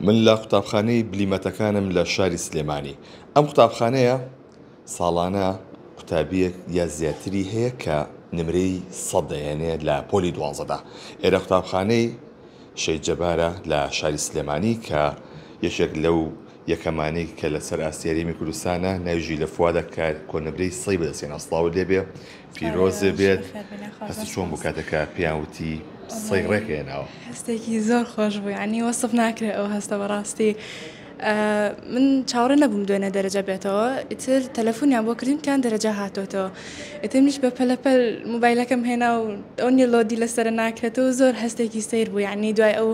من لە قوتابخانەی بلیمەتەکانم لە شاری سلێمانی. ئەم قوتابخانەیە ساڵانە قوتابیەک یا زیاتری هەیە کە نمرەی 100 دەیەنێت لە پۆلی 12دا. ئێرە قوتابخانەی شەید جەبارە لە شاری سلێمانی کە یەکێک لەو یەکەمانەی کە لەسەر ئاسیاریمی کوردستانە ناویژی لە فوادە کار کۆنەبرەی سەی بەدەستێن ئەسڵاو لێبێ پیرۆزێ بێت هەستی چۆن بوو کاتێکە پیاوتی سەی ڕێکێناوە. هەستێکی زۆر خۆش بوو، ینی وەسف ناکرێت ئەو هەستە بەڕاستی. من چاوەڕێ نەبووم دوێنێ دەرەجە بێتەوە، ئیتر تەلەفۆنیان بۆ کردیم کان دەرەجە هاتۆتەوە. ئیتر منیش بە پەلەپەل موبایلەکەم هێنا و ئەو نیلۆدی لەسەر ناکرێتەوە. زۆر هەستێکی سیر بوو، یعنی دوای ئەو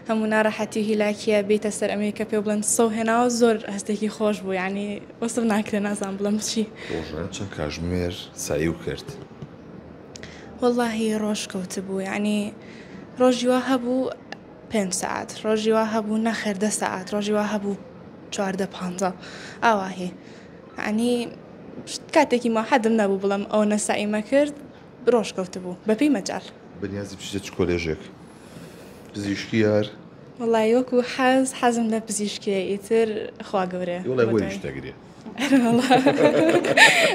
هەموو ناڕەحەتی و هیلاکیە بێتە سەر ئەمەیە کە پێ بڵێن سەو هێناوە زۆر هەستێکی خۆش بوو، یعنی وەسف ناکرێت نازانم بڵێم چی. ڕۆژانە چەند کاتژمێر سایی و کرد؟ وەڵاهی ڕۆژ کەوت بوو، یعنی ڕۆژی وا هەبوو 5 ساعت، ڕۆژی وا هەبوو نەخێر 10 ساعت، ڕۆژی وا هەبوو 14-15 ئاواهێ. عنی کاتێکی ما حەدم نەبوو بڵم ئەو نەسائیمە کرد ڕۆژ کەوت بوو بەپی مەجال. بەنیازی بچیتە چ کۆلێژێک؟ پزیشکی یار؟ وەڵای وەکو حەزم لە پزیشکیە، ئیتر خوا گەورەیە. وڵای بۆی شتەگرێ.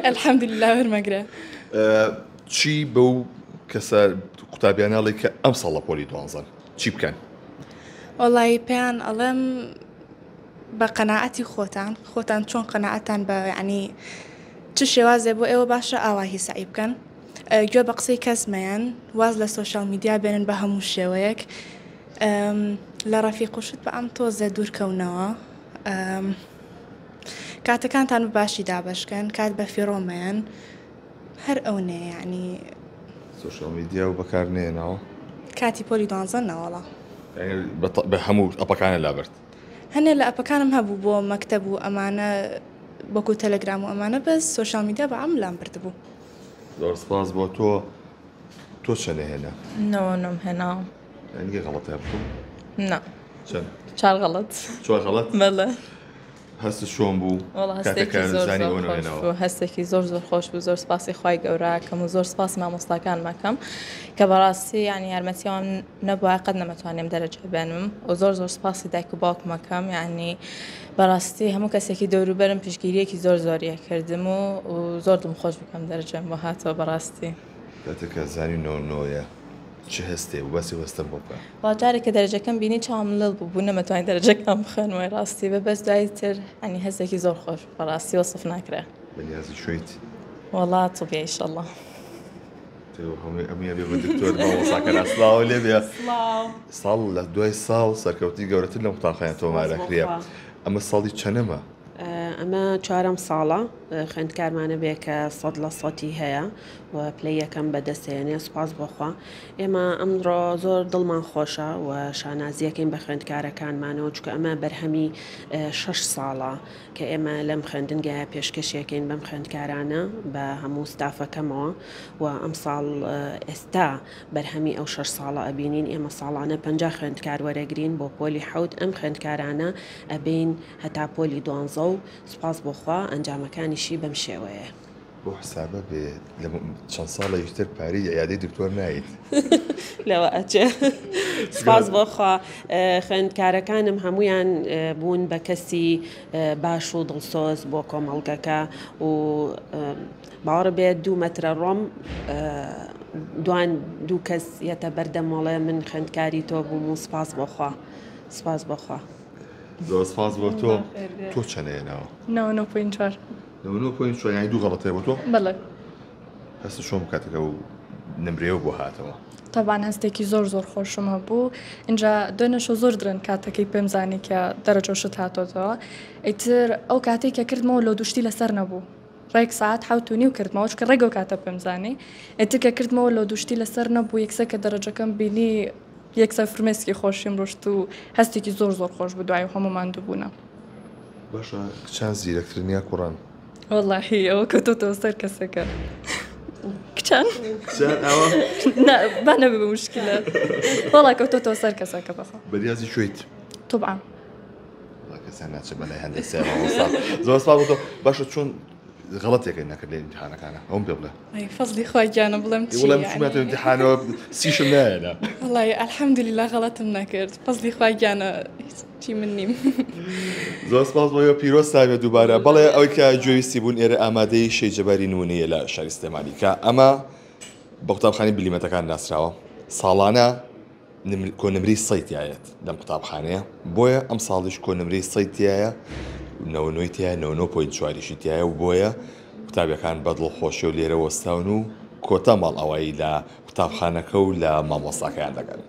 ئەلحەمدولیلا وەرمەگرە. چی بەو کەسە قوتابیاناڵی کە ئەم ساڵە پۆلی 12 چی بکەن؟ وەڵای پێیان ئەڵێم بە قەناعەتی خۆتان چۆن قەناعەتان بە یعنی چ شێوازێ بۆ ئێوە باشە ئاواهی سعی بکەن، گوێ بە قسەی کەس مەیەن، واز لە سۆشیال میدیا بێنن بە هەموو شێوەیەک، لە ڕەفیق بە ئەم تۆزە دوورکەونەوە، کاتەکانتان بە باشی دابەشکەن، کات بە فیڕۆمەیەن، هەر ئەوەیە یعنی سۆشیال میدیا و بەکارنێنەوە کاتی پۆلی 12 نەوەڵە بە هەموو ئەپەکانە لابرد. هەنێ لە ئەپەکانم هەبوو بۆ مەکتەب و ئەمانە بۆکو تەلەگرام و ئەمانە بەس سۆشیال میدیا بە ئەم لام برد بوو. زۆر سپاس بۆ تۆ چەنە هێنا؟ نەوەنم هێنا ئەنگە غەڵەتە بکەم؟ نا چەند؟ 4 غەڵەت. 4 غەڵەت؟ بەڵێ. هەست چۆن بوو؟ هەستێکی زۆر هەستێکی زۆر خۆش بوو. زۆر سپاسی خوای گەورەکەم و زۆر سپاس مامۆستاکان مەکەم کە بەڕاستی یعنی یارمەتیەوەم نەبووە قەت نەمەتوانێم دەرەجە بێنم و زۆر سپاسی دایک و باوکمەکەم، یعنی بەڕاستی هەموو کەسێکی دەوروبەرم پشتگیریەکی زۆریە کردم و زۆر دڵخۆش بکەم دەرەجەم بۆ هاتەوە بەڕاستی. کاتێکە زانینەوە چه هەستێ و بەسی وەستە بۆ بکە؟ واجارێککە دەرەجەکەم بینی چاوم لەڵ بوو نەمەتوانین دەرەجەکەم بخەنەوەی ڕاستی بە بەس دوای تر ئەنی هەستێکی زۆر خۆش بەڕاستی وەسف ناکرێ. بەنیازی شویت؟ وەڵات توبێ ئینشەڵڵا. ئەمیە بێ بە دکتۆر مامۆستاکە ئەسڵاو لێ بێ. ساڵ لە دوای ساڵ سەرکەوتی گەورەتر لەم قوتابخانە تۆمارەکرێ. ئەمە ساڵی چەندەمە؟ ئەمە 4ەم ساڵە خوێندکارمانە بێ کە 100% هەیە و پلەی یەکەم بەدەستێنێ. سوپاس بۆخوا ئێمە ئەمڕۆ زۆر دڵمان خۆشە و شانازیەکەین بە خوێندکارەکانمانەوە، چکە ئەمە بەرهەمی 6 ساڵە کە ئێمە لەم خوێندنگایە پێشکەشیەکەین بەم خوێندکارانە بە هەموو ستافەکەمەوە و ئەم ساڵ ئێستا بەرهەمی ئەو 6 ساڵە ئەبینین. ئێمە ساڵانە 50 خوێندکار وەرەگرین بۆ پۆلی 7 ئەم خوێندکارانە ئەبین هەتا پۆلی 12 و سوپاس بۆخوا ئەنجامەکانیشی بەم شێوەیە. بۆ حسابە بێ لە چەند ساڵە یەکتر پاری یادەی دکتۆر نایت لەوە ئەچێ. سپاس بۆخوا خوێندکارەکانم هەمویان بوون بە کەسی باش و دڵسۆز بۆ کۆمەڵگەکە و باوەڕ بێت 2 مەترە ڕۆم دوو کەس یەتە بەردەمەڵێ من خوێندکاری تۆ بووم و سپاس بۆخوا. سپاس بۆخوا. زۆر سپاس بۆ تۆ چەندێنەوە؟ 9.4 9.4 یانی 2 غەڵەتەیە بۆ تۆ؟ بەڵێ. هەست چۆن کاتێکە و نمرێەوە بۆ هاتەوە؟ تەبان هەستێکی زۆر خۆشمە بوو. اینجا دوێنەشە زۆر درن کاتەکەی پێم زانی کە دەرەجە شت هاتۆتەوە. ئیتر ئەو کاتێککە کردمەوە لۆ دوشتی لەسەر نەبوو. ڕێک ساعت 7:30 کردمەوە چکە ڕێگە کاتە پێم زانی. ئیترکە کردمەوە لۆ دوشتی لەسەر نەبوو، یەکسە کە دەرەجەکەم بینی یەکسە فرمێسکی خۆشیم ڕشت و هەستێکی زۆر خۆش بوو دوای هەمومان دووبوونە. باشە کچان زیرەکترنیە کوڕان؟ وەڵاهی ئەوە کەوتۆتەوە سەر کەسەکە. کچان؟ ئەوە؟ با نەبێ بە موشکیلە. وەڵا کەوتۆتەوە سەر کەسەکە بەخۆ. بەریازی شویت؟ طبعا. کەسان ناچێت بەلای هەندێک سێ مامۆستا. زۆر سپاس بۆ تۆ. باشە چۆن غەڵەتێکە نەکرد لە ئیمتیحانەکانە ئەوم پێ بڵێ فەزلی خۆی گیانە بڵێم وڵام چماتە ئیمتیحانەوە سیشم نایەنا وڵی ئەلحەمدولیلا غەڵەتم نەکرد فەزلی خۆی گیانە چی من نیم زۆر سپاس بۆ پیرۆز تاوێ دووبارە بەڵێ ئەوەی کە گوێویستی بوون ئێرە ئامادەی شەیجەباری نمونەیە لە شاری سلێمانی کە ئەمە بە قوتابخانەی بلیمەتەکان ناسراوە ساڵانە کۆنمری سەیتایەت لەم قوتابخانەیە بۆیە ئەم ساڵیش کۆنمری سەیتایە 9.4 تایە و بۆیە قوتابیەکان بەدڵ خۆشی و لێرە وەستاون و کۆتا ماڵ ئەوەی لە قوتابخانەکە و لە مامۆستاکەیان دەگەن.